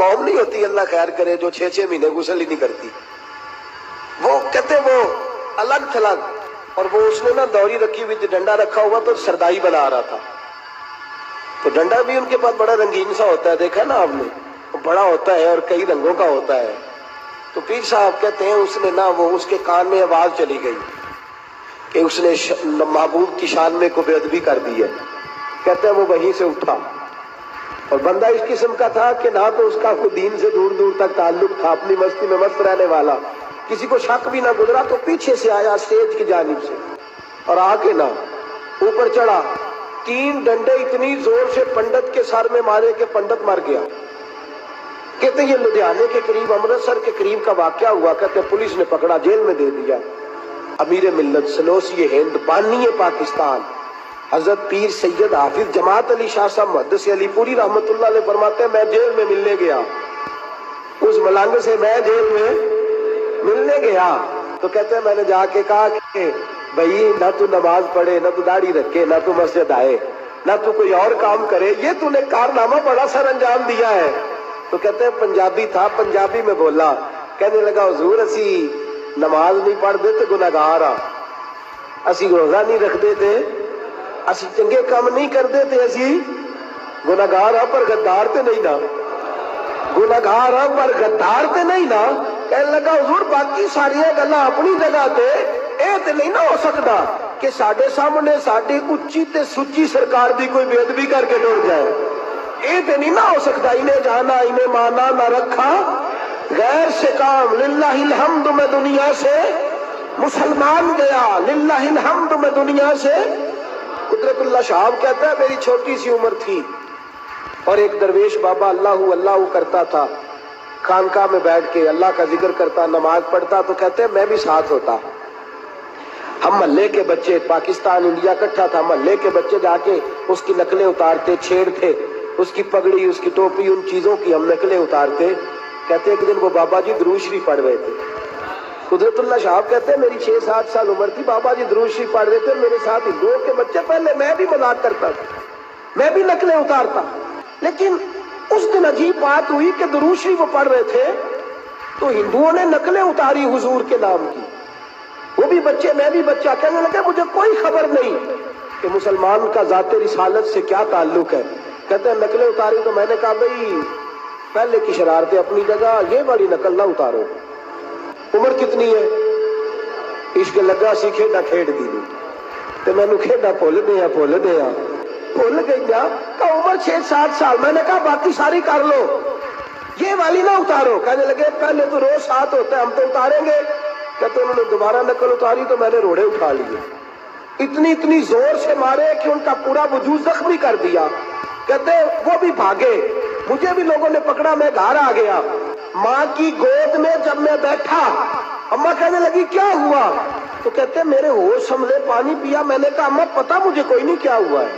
قوم نہیں ہوتی اللہ خیر کرے جو 6 مہینے غسل ہی نہیں کرتی. وہ کہتے وہ الگ تھلگ. اور وہ اس نے نا دوری رکھی ہوئی ڈنڈا رکھا ہوا تو سردائی بنا رہا تھا. تو ڈنڈا بھی ان کے پاس بڑا رنگین سا ہوتا ہے, دیکھا نا آپ نے, بڑا ہوتا ہے اور کئی رنگوں کا ہوتا ہے. تو پیر صاحب کہتے ہیں اس نے نا وہ اس کے کان میں آواز چلی گئی کہ اس نے محبوب کی شان میں کو بے ادبی کر دی ہے. کہتے ہیں وہ وہیں سے اٹھا, اور بندہ اس قسم کا تھا کہ نہ تو اس کا کوئی دین سے دور دور تک تعلق تھا, اپنی مستی میں مست رہنے والا, کسی کو شک بھی نہ گزرا. تو پیچھے سے آیا اسٹیج کی جانب سے اور آ کے نا اوپر چڑھا, 3 ڈنڈے اتنی زور سے پنڈت کے سر میں مارے کہ پنڈت مر گیا. کہتے یہ لدھیانے کے قریب امرتسر کے قریب کا واقعہ ہوا. کہتے پولیس نے پکڑا, جیل میں دے دیا. امیر ملت سنوسی ہند بانی پاکستان حضرت پیر سید حافظ جماعت علی شاہ صاحب محدث علی پوری رحمت اللہ علیہ فرماتے ہیں میں جیل میں ملنے گیا, اس ملنگ سے میں جیل میں ملنے گیا. تو کہتے ہیں میں نے جا کے کہا کہ بھائی نہ تو نماز پڑھے, نہ تو داڑھی رکھے, نہ تو مسجد آئے, نہ تو کوئی اور کام کرے, یہ تو نے کارنامہ بڑا سر انجام دیا ہے. تو کہتے ہیں پنجابی تھا, پنجابی میں بولا, کہنے لگا حضور اسی نماز نہیں پڑھتے تو گناہگار آ, اسی روزہ نہیں رکھتے تھے, اسی چنگے کام نہیں کرتے تھے, اسی گناہگار آ پر غدار تے نہیں نا, گناہگار آ پر غدار تے نہیں نا. کہنے لگا حضور باقی ساری گلاں اپنی جگہ تے اے تے نہیں نہ ہو سکتا کہ ساڈے سامنے ساڈی اچھی تے سچی سرکار دی کوئی بے ادبی کر کے ٹر جائے. اے تے نہیں نہ ہو سکتا, انہیں جانا انہیں مانا نہ رکھا غیر سے کام. للہ الحمد میں دنیا سے مسلمان گیا, للہ الحمد میں دنیا سے. قدرت اللہ شہاب کہتا ہے میری چھوٹی سی عمر تھی اور ایک درویش بابا اللہ اللہ کرتا تھا, خانقاہ میں بیٹھ کے اللہ کا ذکر کرتا, نماز پڑھتا. تو کہتے ہیں میں بھی ساتھ ہوتا. ہم محلے کے بچے, پاکستان انڈیا اکٹھا تھا, محلے کے بچے جا کے اس کی نقلیں اتارتے, چھیڑتے, اس کی پگڑی اس کی ٹوپی ان چیزوں کی ہم نقلیں اتارتے. کہتے ایک دن وہ بابا جی درود شریف پڑھ رہے تھے. قدرت اللہ شاہب کہتے ہیں میری 6-7 سال عمر تھی, بابا جی درود شریف پڑھ رہے تھے, میرے ساتھ ہندوؤں کے بچے, پہلے میں بھی مذاق کرتا تھا, میں بھی نقلیں اتارتا. لیکن اس دن عجیب بات ہوئی کہ درود شریف وہ پڑھ رہے تھے تو ہندوؤں نے نقلیں اتاری حضور کے نام کی, وہ بھی بچے میں بھی بچہ. کہنے لگے مجھے کوئی خبر نہیں کہ مسلمان کا ذات رسالت سے کیا تعلق ہے. کہتے ہیں نقلیں اتاری تو میں نے کہا بھئی پہلے کی شرارتیں اپنی جگہ, یہ بڑی نقل نہ اتارو. عمر کتنی ہے, عشق لگا سی کھیڈا کھیڈ دی تو میں نے کھیڈا بھول گیا بھول گیا. کہ عمر 6-7 سال. میں نے کہا باقی ساری کر لو, یہ والی نہ اتارو. کہنے لگے پہلے تو روز ساتھ ہوتا ہے, ہم تو اتاریں گے. کہتے انہوں نے دوبارہ نقل اتاری تو میں نے روڑے اٹھا لیے, اتنی زور سے مارے کہ ان کا پورا وجود زخمی کر دیا. کہتے وہ بھی بھاگے, مجھے بھی لوگوں نے پکڑا, میں گھر آ گیا. ماں کی گود میں جب میں بیٹھا, اماں کہنے لگی کیا ہوا؟ تو کہتے میرے ہوش سنبھلے, پانی پیا. میں نے کہا اماں پتہ مجھے کوئی نہیں کیا ہوا ہے.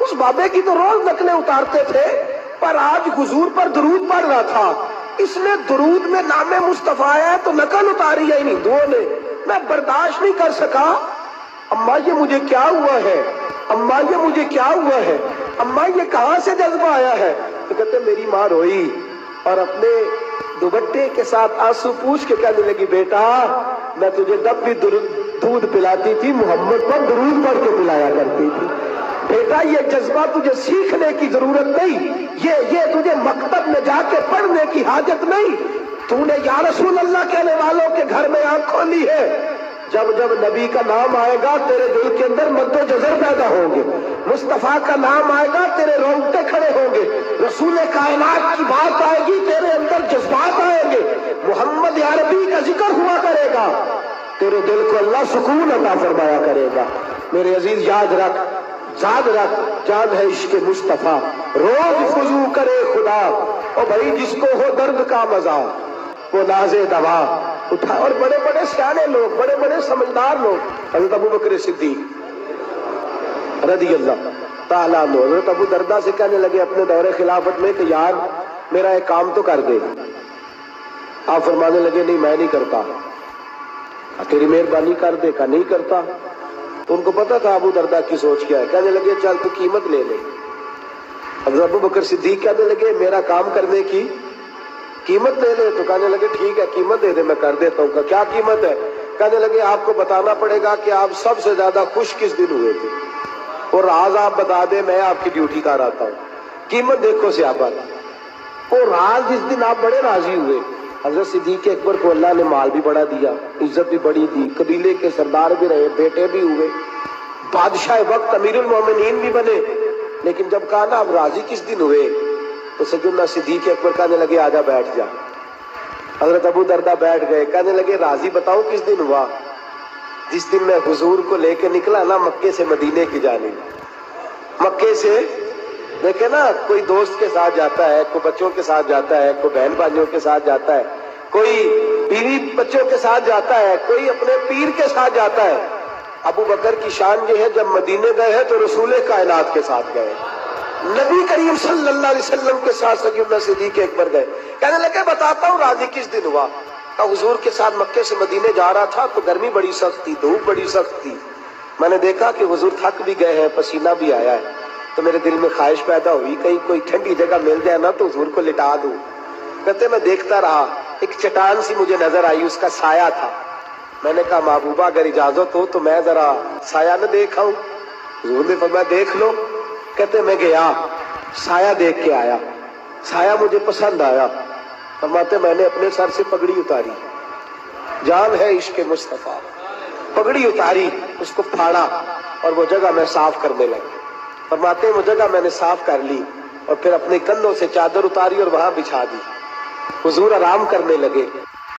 اس بابے کی تو روز نقلیں اتارتے تھے, پر آج حضور پر درود پڑھ رہا تھا, اس نے درود میں نام مصطفیٰ ہے تو نقل اتاری ہے ہندوؤں نے. میں برداشت نہیں کر سکا. اماں یہ مجھے کیا ہوا ہے, اماں یہ مجھے کیا ہوا ہے, اماں یہ کہاں سے جذبہ آیا ہے؟ تو کہتے میری ماں روئی اور اپنے دوپٹے کے ساتھ آنسو پوچھ کے کہنے لگی بیٹا میں تجھے تب بھی دودھ پلاتی تھی, محمد پر درود پڑھ کے پلایا کرتی تھی. بیٹا یہ جذبہ تجھے سیکھنے کی ضرورت نہیں, یہ تجھے مکتب میں جا کے پڑھنے کی حاجت نہیں. تو نے یا رسول اللہ کہنے والوں کے گھر میں آنکھ کھولی ہے. جب جب نبی کا نام آئے گا تیرے دل کے اندر مد و جزر پیدا ہوں گے, مصطفیٰ کا نام آئے گا تیرے رونگٹے کھڑے ہوں گے, رسول کائنات کی بات آئے گی تیرے اندر جذبات آئیں گے, محمد عربی کا ذکر ہوا کرے گا, تیرے دل کو اللہ سکون عطا فرمایا کرے گا. میرے عزیز یاد رکھ جان ہے عشق مصطفیٰ, روز وضو کرے خدا, اور بھائی جس کو ہو درد کا مزہ وہ نازے دوا اٹھا. اور بڑے بڑے سیانے لوگ, بڑے بڑے سمجھدار لوگ, حضرت ابو بکر صدیق رضی اللہ تعالیٰ عنہ حضرت ابو دردہ سے کہنے لگے اپنے دور خلافت میں کہ یار میرا ایک کام تو کر دے. آپ فرمانے لگے نہیں میں نہیں کرتا, تیری مہربانی کر دے. کا نہیں کرتا. تو ان کو پتا تھا ابو دردہ کی سوچ کیا ہے. کہنے لگے چل تو قیمت لے لے. حضرت ابو بکر صدیق کہنے لگے میرا کام کرنے کی قیمت دے دے؟ تو کہنے لگے ٹھیک ہے قیمت دے دے، میں کر دیتا ہوں۔ کیا قیمت ہے؟ کہنے لگے آپ کو بتانا پڑے گا کہ آپ سب سے زیادہ خوش کس دن ہوئے تھے، اور راز آپ بتا دیں، میں آپ کی ڈیوٹی کر آتا ہوں۔ قیمت دیکھو صحابہ کی، وہ راز جس دن آپ بڑے راضی ہوئے۔ حضرت صدیق اکبر کو اللہ نے مال بھی بڑا دیا، عزت بھی بڑی دی، قبیلے کے سردار بھی رہے، بیٹے بھی ہوئے، بادشاہ وقت امیر المومنین بھی بنے، لیکن جب کہا نا اب راضی کس دن ہوئے، تو سیدنا صدیق اکبر کہنے لگے آجا بیٹھ جا۔ حضرت ابو دردہ بیٹھ گئے، کہنے لگے راضی بتاؤ کس دن ہوا؟ جس دن میں حضور کو لے کے نکلا نا مکے سے مدینے کی جانب۔ مکے سے دیکھیں نا، کوئی دوست کے ساتھ جاتا ہے، کوئی بچوں کے ساتھ جاتا ہے، کوئی بہن بھائیوں کے ساتھ جاتا ہے، کوئی بیوی بچوں کے ساتھ جاتا ہے، کوئی اپنے پیر کے ساتھ جاتا ہے۔ ابو بکر کی شان یہ ہے جب مدینے گئے ہیں تو رسول کائنات کے ساتھ گئے، نبی کریم صلی اللہ علیہ وسلم کے ساتھ سیدنا صدیق اکبر گئے۔ کہنے لگے بتاتا ہوں راضی کس دن ہوا؟ حضور کے ساتھ مکے سے مدینے جا رہا تھا تو گرمی بڑی سخت تھی، دھوپ بڑی سخت تھی، میں نے دیکھا کہ حضور تھک بھی گئے ہیں، پسینہ بھی آیا ہے، تو میرے دل میں خواہش پیدا ہوئی کہیں کوئی ٹھنڈی جگہ مل جائے نا تو حضور کو لٹا دوں۔ کہتے میں دیکھتا رہا، ایک چٹان سی مجھے نظر آئی، اس کا سایہ تھا، میں نے کہا محبوبہ اگر اجازت ہو تو میں ذرا سایہ نہ دیکھا ہوں؟ حضور نے فرمایا دیکھ لو۔ کہتے میں گیا، سایہ دیکھ کے آیا، سایہ مجھے پسند آیا، فرماتے میں نے اپنے سر سے پگڑی اتاری، جان ہے عشق مصطفیٰ، پگڑی اتاری، اس کو پھاڑا اور وہ جگہ میں صاف کرنے لگا۔ فرماتے وہ جگہ میں نے صاف کر لی اور پھر اپنے کندھوں سے چادر اتاری اور وہاں بچھا دی، حضور آرام کرنے لگے۔